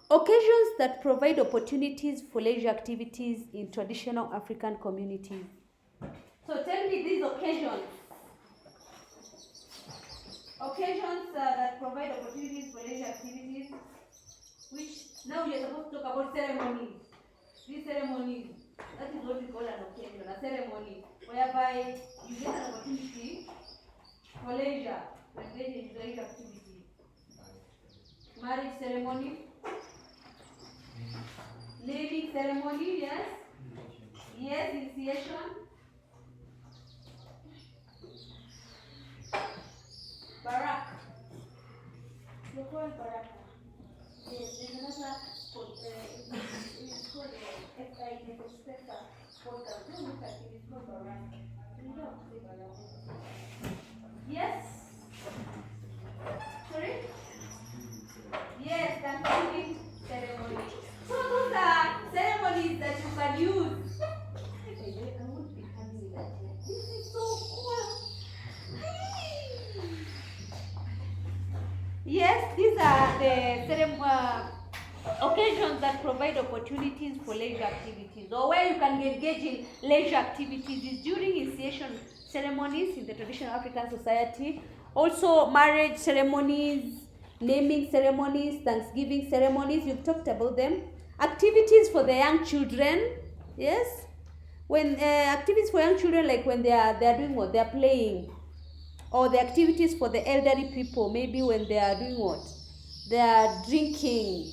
Occasions that provide opportunities for leisure activities in traditional African communities. So tell me these occasions. Occasions that provide opportunities for leisure activities, which now we are supposed to talk about ceremonies. These ceremonies, that is what we call an occasion, a ceremony, whereby you get an opportunity for leisure, to engage in leisure activities. Marriage ceremony, naming ceremony, yes? Yes, initiation. Barak. You call Barak. Yes, there's another called, it's called F.I. Professor podcast. Don't look at it, it's called Barak. You don't have to say Barak. Yes? Sorry? Yes, Thanksgiving ceremony. So those are ceremonies that you can use. I won't be handling that here. This is so cool. Yes, these are the occasions that provide opportunities for leisure activities, or where you can engage in leisure activities is during initiation ceremonies in the traditional African society, also marriage ceremonies, naming ceremonies, Thanksgiving ceremonies, you've talked about them. Activities for the young children, yes? When activities for young children, like when they are doing what? They are playing. Or the activities for the elderly people, maybe when they are doing what? They are drinking,